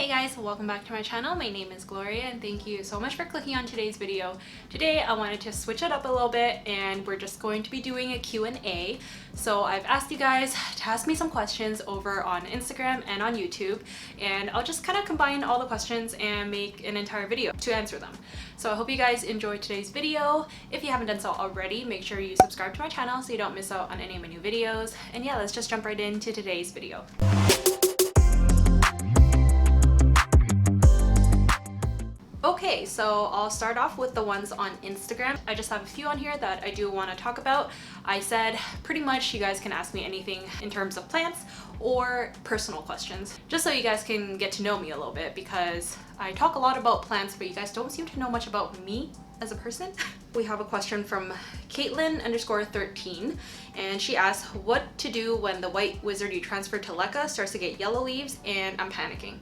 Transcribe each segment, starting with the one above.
Hey guys, welcome back to my channel. My name is Gloria and thank you so much for clicking on today's video. Today I wanted to switch it up a little bit and we're just going to be doing a Q&A. So I've asked you guys to ask me some questions over on Instagram and on YouTube, and I'll just kind of combine all the questions and make an entire video to answer them. So I hope you guys enjoyed today's video. If you haven't done so already, make sure you subscribe to my channel so you don't miss out on any of my new videos. And yeah, let's just jump right into today's video. Okay, so I'll start off with the ones on Instagram. I just have a few on here that I do want to talk about. I said pretty much you guys can ask me anything in terms of plants or personal questions, just so you guys can get to know me a little bit, because I talk a lot about plants, but you guys don't seem to know much about me as a person. We have a question from Caitlin_13, and she asks what to do when the white wizard you transferred to LECA starts to get yellow leaves and I'm panicking.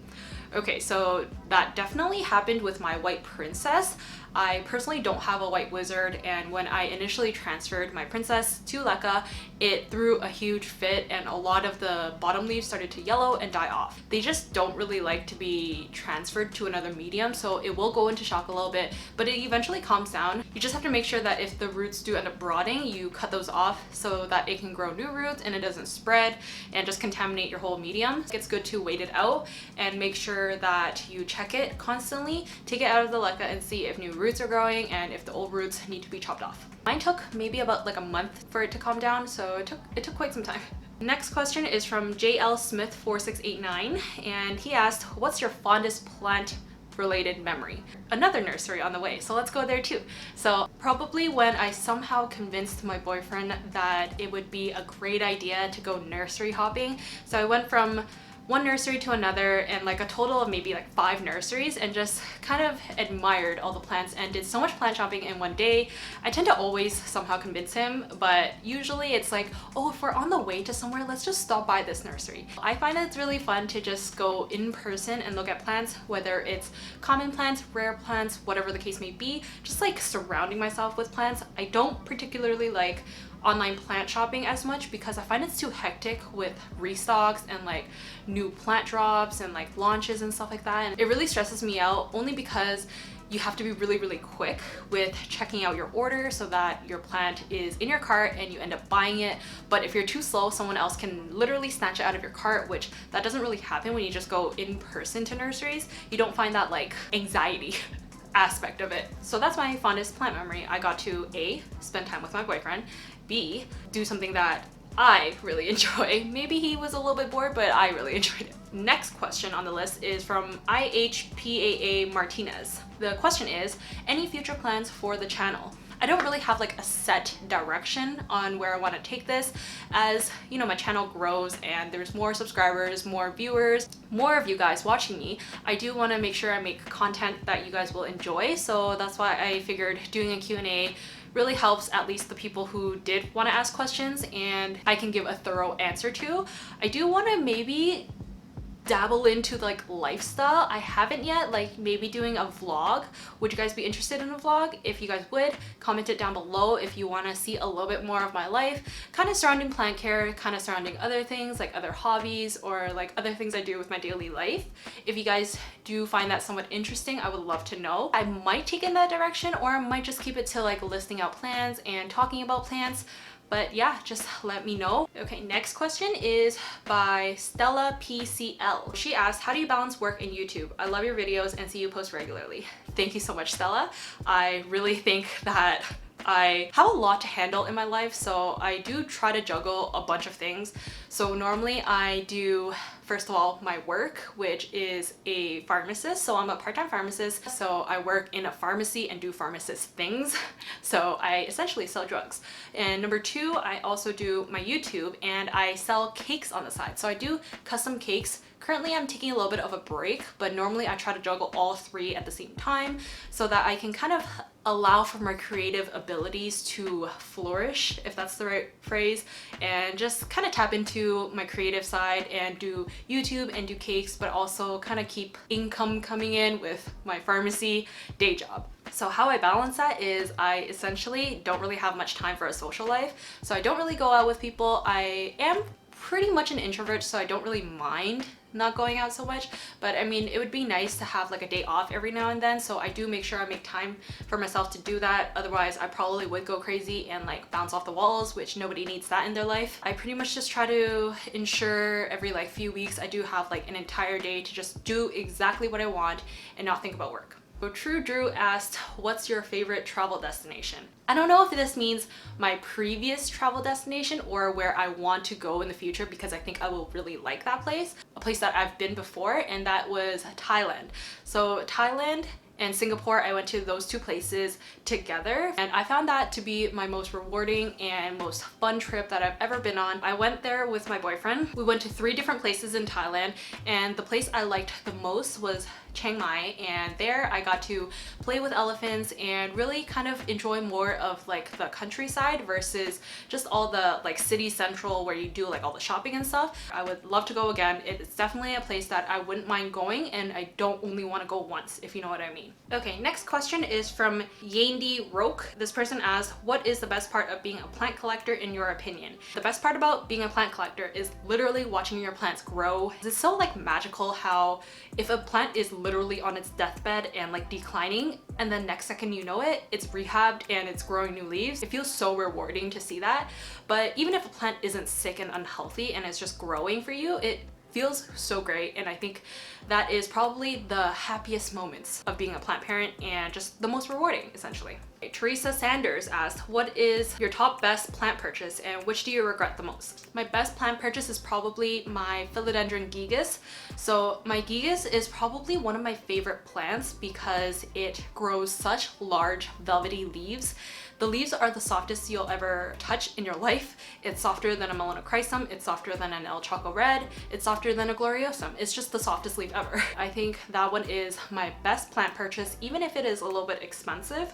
Okay, so that definitely happened with my white princess. I personally don't have a white wizard, and when I initially transferred my princess to LECA, it threw a huge fit and a lot of the bottom leaves started to yellow and die off. They just don't really like to be transferred to another medium, so it will go into shock a little bit, but it eventually calms down. You just have to make sure that if the roots do end up rotting, you cut those off so that it can grow new roots and it doesn't spread and just contaminate your whole medium. It's good to wait it out and make sure that you check it constantly, take it out of the LECA and see if new roots are growing and if the old roots need to be chopped off. Mine took maybe about like a month for it to calm down, so it took quite some time. Next question is from JL Smith 4689, and he asked, what's your fondest plant related memory? Another nursery on the way, so let's go there too. So probably when I somehow convinced my boyfriend that it would be a great idea to go nursery hopping. So I went from one nursery to another, and like a total of maybe like 5 nurseries, and just kind of admired all the plants and did so much plant shopping in one day. I tend to always somehow convince him, but usually it's like, oh, if we're on the way to somewhere, let's just stop by this nursery. I find it's really fun to just go in person and look at plants, whether it's common plants, rare plants, whatever the case may be, just like surrounding myself with plants. I don't particularly like online plant shopping as much because I find it's too hectic with restocks and like new plant drops and like launches and stuff like that, and it really stresses me out, only because you have to be really quick with checking out your order so that your plant is in your cart and you end up buying it. But if you're too slow, someone else can literally snatch it out of your cart, which that doesn't really happen when you just go in person to nurseries. You don't find that like anxiety aspect of it. So that's my fondest plant memory. I got to A, spend time with my boyfriend, B, do something that I really enjoy. Maybe he was a little bit bored, but I really enjoyed it. Next question on the list is from IHPAA Martinez. The question is, any future plans for the channel? I don't really have like a set direction on where I want to take this. As you know, my channel grows and there's more subscribers, more viewers, more of you guys watching me. I do want to make sure I make content that you guys will enjoy, so that's why I figured doing a Q&A really helps at least the people who did want to ask questions and I can give a thorough answer to. I do want to maybe dabble into like lifestyle. I haven't yet, like maybe doing a vlog. Would you guys be interested in a vlog? If you guys would, comment it down below if you want to see a little bit more of my life, kind of surrounding plant care, kind of surrounding other things like other hobbies or like other things I do with my daily life. If you guys do find that somewhat interesting, I would love to know. I might take in that direction, or I might just keep it to like listing out plants and talking about plants. But yeah, just let me know. Okay, next question is by Stella PCL. She asked, how do you balance work and YouTube? I love your videos and see you post regularly. Thank you so much, Stella. I really think that I have a lot to handle in my life, so I do try to juggle a bunch of things. So normally I do, first of all, my work, which is a pharmacist. So I'm a part-time pharmacist, so I work in a pharmacy and do pharmacist things. So I essentially sell drugs. And number 2, I also do my YouTube and I sell cakes on the side. So I do custom cakes. Currently I'm taking a little bit of a break, but normally I try to juggle all 3 at the same time so that I can kind of allow for my creative abilities to flourish, if that's the right phrase, and just kind of tap into my creative side and do YouTube and do cakes, but also kind of keep income coming in with my pharmacy day job. So how I balance that is I essentially don't really have much time for a social life, so I don't really go out with people. I am pretty much an introvert, so I don't really mind not going out so much. But I mean, it would be nice to have like a day off every now and then, so I do make sure I make time for myself to do that. Otherwise I probably would go crazy and like bounce off the walls, which nobody needs that in their life. I pretty much just try to ensure every like few weeks I do have like an entire day to just do exactly what I want and not think about work. So True Drew asked, what's your favorite travel destination? I don't know if this means my previous travel destination or where I want to go in the future, because I think I will really like that place. A place that I've been before, and that was Thailand. So Thailand and Singapore, I went to those two places together, and I found that to be my most rewarding and most fun trip that I've ever been on. I went there with my boyfriend. We went to 3 different places in Thailand, and the place I liked the most was Chiang Mai, and there I got to play with elephants and really kind of enjoy more of like the countryside versus just all the like city central where you do like all the shopping and stuff. I would love to go again. It's definitely a place that I wouldn't mind going, and I don't only want to go once, if you know what I mean. Okay, next question is from Yandy Roke. This person asks, what is the best part of being a plant collector in your opinion? The best part about being a plant collector is literally watching your plants grow. It's so like magical how if a plant is literally on its deathbed and like declining, and then next second you know it, it's rehabbed and it's growing new leaves. It feels so rewarding to see that. But even if a plant isn't sick and unhealthy and it's just growing for you, it feels so great, and I think that is probably the happiest moments of being a plant parent and just the most rewarding, essentially. Okay, Teresa Sanders asked, what is your top best plant purchase and which do you regret the most? My best plant purchase is probably my philodendron gigas. So my gigas is probably one of my favorite plants because it grows such large velvety leaves. The leaves are the softest you'll ever touch in your life. It's softer than a melanochrysum, it's softer than an El Choco Red, it's softer than a gloriosum. It's just the softest leaf ever. I think that one is my best plant purchase, even if it is a little bit expensive.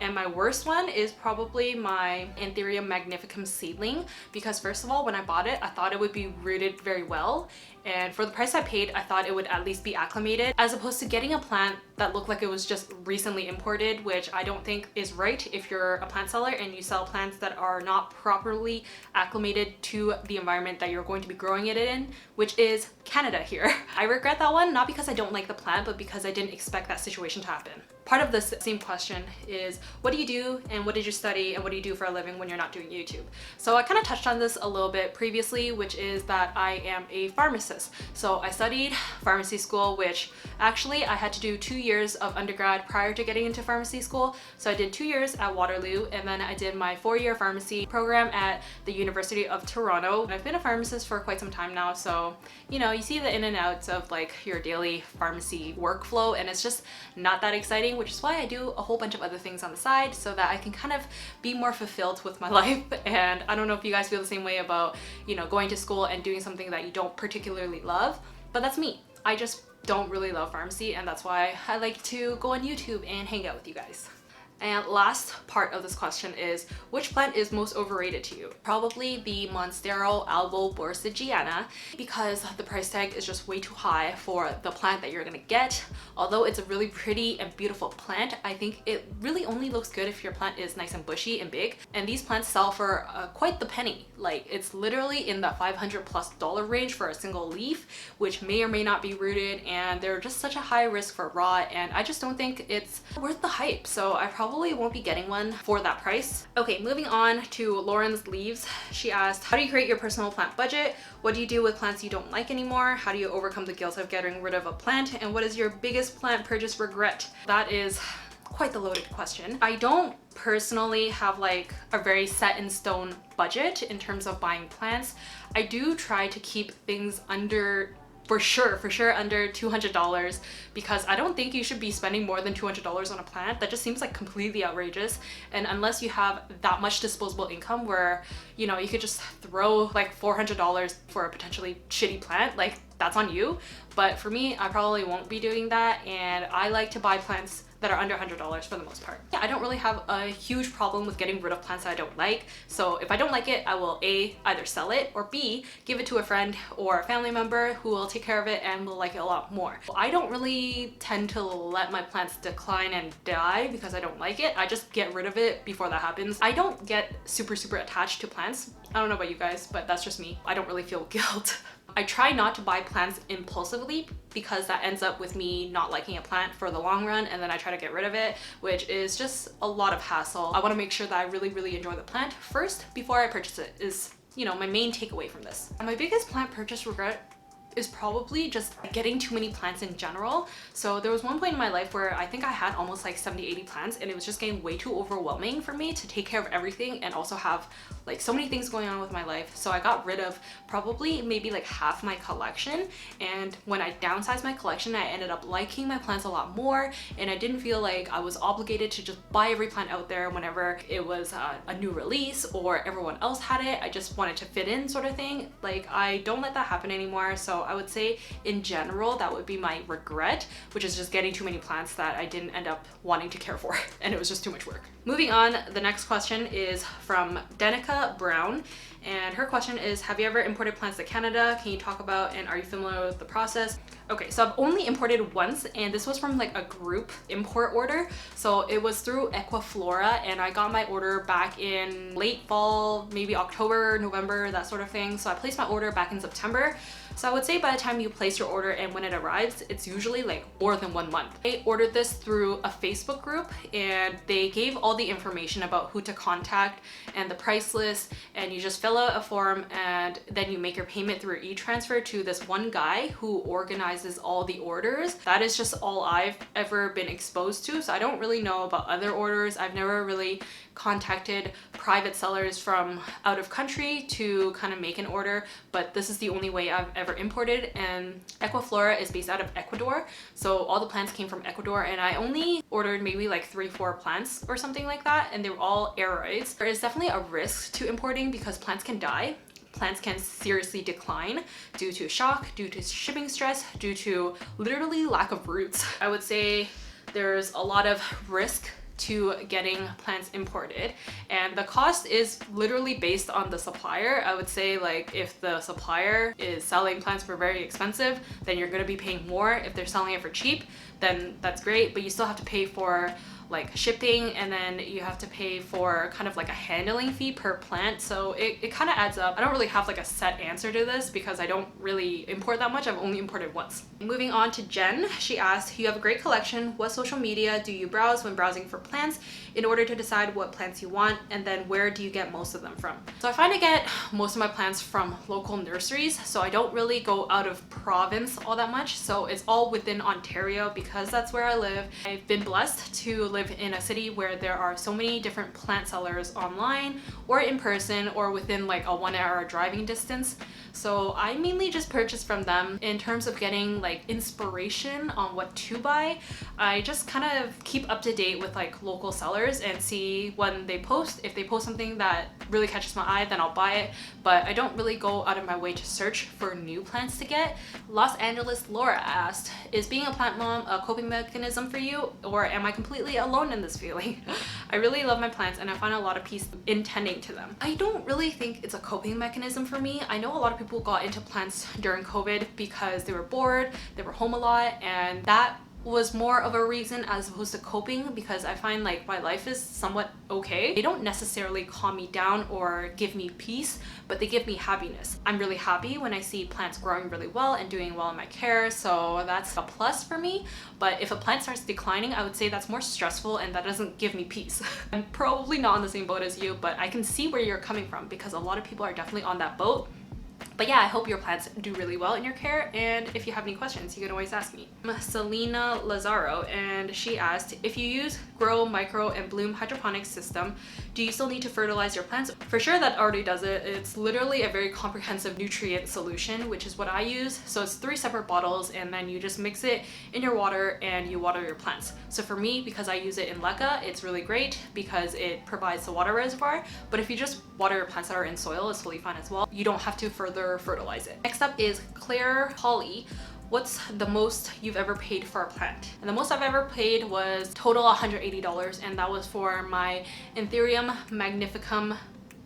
And my worst one is probably my Anthurium magnificum seedling, because first of all, when I bought it, I thought it would be rooted very well. And for the price I paid, I thought it would at least be acclimated, as opposed to getting a plant that looked like it was just recently imported, which I don't think is right if you're a plant seller and you sell plants that are not properly acclimated to the environment that you're going to be growing it in, which is Canada here. I regret that one, not because I don't like the plant, but because I didn't expect that situation to happen. Part of this same question is, what do you do and what did you study and what do you do for a living when you're not doing YouTube? So I kind of touched on this a little bit previously, which is that I am a pharmacist. So I studied pharmacy school, which actually I had to do 2 years of undergrad prior to getting into pharmacy school. So I did 2 years at Waterloo, and then I did my 4-year pharmacy program at the University of Toronto. And I've been a pharmacist for quite some time now, so you know, you see the in and outs of like your daily pharmacy workflow, and it's just not that exciting, which is why I do a whole bunch of other things on the side so that I can kind of be more fulfilled with my life. And I don't know if you guys feel the same way about, you know, going to school and doing something that you don't particularly love, but that's me. I just don't really love pharmacy, and that's why I like to go on YouTube and hang out with you guys. And last part of this question is, which plant is most overrated to you? Probably the Monstera alboborsigiana, because the price tag is just way too high for the plant that you're gonna get. Although it's a really pretty and beautiful plant, I think it really only looks good if your plant is nice and bushy and big. And these plants sell for quite the penny. Like, it's literally in the $500+ range for a single leaf, which may or may not be rooted, and they're just such a high risk for rot, and I just don't think it's worth the hype. So I probably won't be getting one for that price. Okay, moving on to Lauren's leaves. She asked, how do you create your personal plant budget? What do you do with plants you don't like anymore? How do you overcome the guilt of getting rid of a plant? And what is your biggest plant purchase regret? That is quite the loaded question. I don't personally have like a very set in stone budget in terms of buying plants. I do try to keep things under, for sure under $200, because I don't think you should be spending more than $200 on a plant. That just seems like completely outrageous. And unless you have that much disposable income where, you know, you could just throw like $400 for a potentially shitty plant, like that's on you. But for me, I probably won't be doing that, and I like to buy plants that are under $100 for the most part. Yeah, I don't really have a huge problem with getting rid of plants that I don't like. So if I don't like it, I will A, either sell it, or B, give it to a friend or a family member who will take care of it and will like it a lot more. I don't really tend to let my plants decline and die because I don't like it. I just get rid of it before that happens. I don't get super attached to plants. I don't know about you guys, but that's just me. I don't really feel guilt I try not to buy plants impulsively because that ends up with me not liking a plant for the long run, and then I try to get rid of it, which is just a lot of hassle. I want to make sure that I really enjoy the plant first before I purchase it is, you know, my main takeaway from this. And my biggest plant purchase regret is probably just getting too many plants in general. So there was one point in my life where I think I had almost like 70-80 plants, and it was just getting way too overwhelming for me to take care of everything and also have like so many things going on with my life. So I got rid of probably maybe like half my collection, and when I downsized my collection, I ended up liking my plants a lot more, and I didn't feel like I was obligated to just buy every plant out there whenever it was a new release or everyone else had it. I just wanted to fit in, sort of thing. Like, I don't let that happen anymore. So I would say in general that would be my regret, which is just getting too many plants that I didn't end up wanting to care for, and it was just too much work. Moving on, the next question is from Danica Brown, and her question is, have you ever imported plants to Canada? Can you talk about, and are you familiar with the process? Okay, so I've only imported once, and this was from like a group import order. So it was through Equiflora, and I got my order back in late fall, maybe October, November, that sort of thing. So I placed my order back in September. So I would say by the time you place your order and when it arrives, it's usually like more than 1 month. I ordered this through a Facebook group, and they gave all the information about who to contact and the price list, and you just fill out a form and then you make your payment through e-transfer to this one guy who organizes all the orders. That is just all I've ever been exposed to. So I don't really know about other orders. I've never really contacted private sellers from out of country to kind of make an order, but this is the only way I've ever imported. And Equiflora is based out of Ecuador, so all the plants came from Ecuador, and I only ordered maybe like 3-4 plants or something like that, and they were all aeroids. There is definitely a risk to importing because plants can die. Plants can seriously decline due to shock, due to shipping stress, due to literally lack of roots. I would say there's a lot of risk to getting plants imported, and the cost is literally based on the supplier. I would say, like, if the supplier is selling plants for very expensive, then you're going to be paying more. If they're selling it for cheap, then that's great, but you still have to pay for like shipping, and then you have to pay for kind of like a handling fee per plant. So it kind of adds up. I don't really have like a set answer to this because I don't really import that much. I've only imported once. Moving on to Jen, she asked, you have a great collection. What social media do you browse when browsing for plants in order to decide what plants you want, and then where do you get most of them from? So I find I get most of my plants from local nurseries, so I don't really go out of province all that much. So it's all within Ontario because that's where I live. I've been blessed to live in a city where there are so many different plant sellers online or in person or within like a 1-hour driving distance. So I mainly just purchase from them. In terms of getting like inspiration on what to buy, I just kind of keep up to date with like local sellers and see when they post. If they post something that really catches my eye, then I'll buy it, but I don't really go out of my way to search for new plants to get. Los Angeles Laura asked, is being a plant mom a coping mechanism for you, or am I completely alone in this feeling? I really love my plants and I find a lot of peace in tending to them. I don't really think it's a coping mechanism for me. I know a lot of people got into plants during COVID because they were bored, they were home a lot, and that was more of a reason as opposed to coping, because I find like my life is somewhat okay. They don't necessarily calm me down or give me peace, but they give me happiness. I'm really happy when I see plants growing really well and doing well in my care, so that's a plus for me. But if a plant starts declining, I would say that's more stressful and that doesn't give me peace. I'm probably not on the same boat as you, but I can see where you're coming from because a lot of people are definitely on that boat. But yeah, I hope your plants do really well in your care, and if you have any questions, you can always ask me. Selena Lazaro, and she asked, if you use Grow, Micro, and Bloom hydroponic system, do you still need to fertilize your plants? For sure, that already does it. It's literally a very comprehensive nutrient solution, which is what I use. So it's 3 separate bottles, and then you just mix it in your water and you water your plants. So for me, because I use it in LECA, it's really great because it provides the water reservoir. But if you just water your plants that are in soil, it's totally fine as well. You don't have to further fertilize it. Next up is Claire Holly. What's the most you've ever paid for a plant? And the most I've ever paid was total $180, and that was for my Anthurium magnificum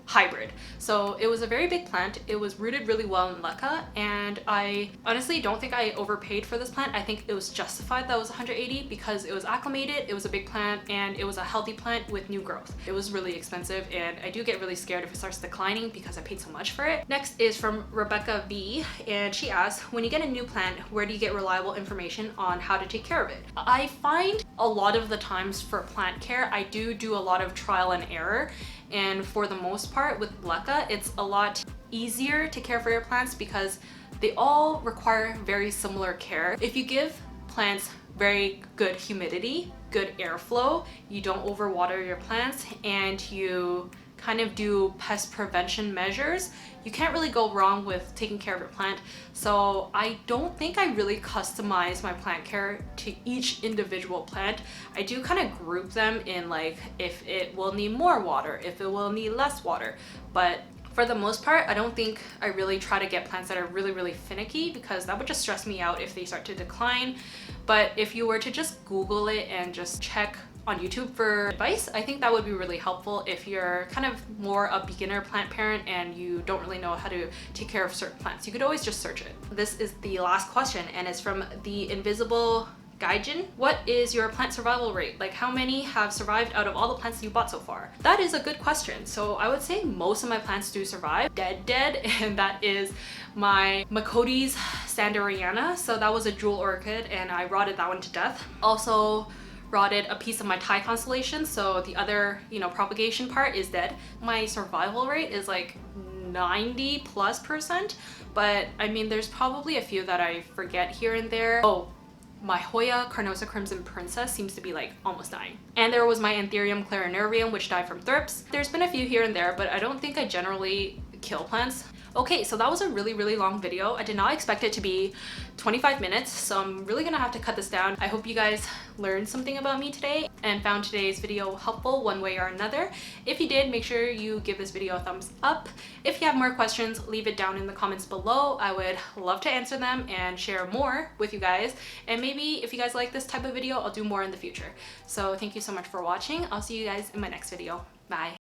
hybrid. So it was a very big plant. It was rooted really well in LECA, and I honestly don't think I overpaid for this plant. I think it was justified that it was 180 because it was acclimated, it was a big plant, and it was a healthy plant with new growth. It was really expensive, and I do get really scared if it starts declining because I paid so much for it. Next is from Rebecca V, and she asks, when you get a new plant, where do you get reliable information on how to take care of it? I find a lot of the times for plant care, I do a lot of trial and error. And for the most part with LECA, it's a lot easier to care for your plants because they all require very similar care. If you give plants very good humidity, good airflow, you don't overwater your plants, and you kind of do pest prevention measures, you can't really go wrong with taking care of your plant. So I don't think I really customize my plant care to each individual plant. I do kind of group them in like if it will need more water, if it will need less water. But for the most part, I don't think I really try to get plants that are really finicky because that would just stress me out if they start to decline. But if you were to just Google it and just check on YouTube for advice, I think that would be really helpful if you're kind of more a beginner plant parent and you don't really know how to take care of certain plants. You could always just search it. This is the last question, and it's from the Invisible Gaijin. What is your plant survival rate? Like, how many have survived out of all the plants you bought so far? That is a good question. So I would say most of my plants do survive. Dead, and that is my Macotes Sanderiana. So that was a jewel orchid, and I rotted that one to death. Also rotted a piece of my Thai constellation, so the other, propagation part is dead. My survival rate is like 90+%, but I mean, there's probably a few that I forget here and there. Oh, my Hoya Carnosa Crimson Princess seems to be like almost dying. And there was my Anthurium clarinarium, which died from thrips. There's been a few here and there, but I don't think I generally kill plants. Okay, so that was a really long video. I did not expect it to be 25 minutes, so I'm really gonna have to cut this down. I hope you guys learned something about me today and found today's video helpful one way or another. If you did, make sure you give this video a thumbs up. If you have more questions, leave it down in the comments below. I would love to answer them and share more with you guys. And maybe if you guys like this type of video, I'll do more in the future. So thank you so much for watching. I'll see you guys in my next video. Bye.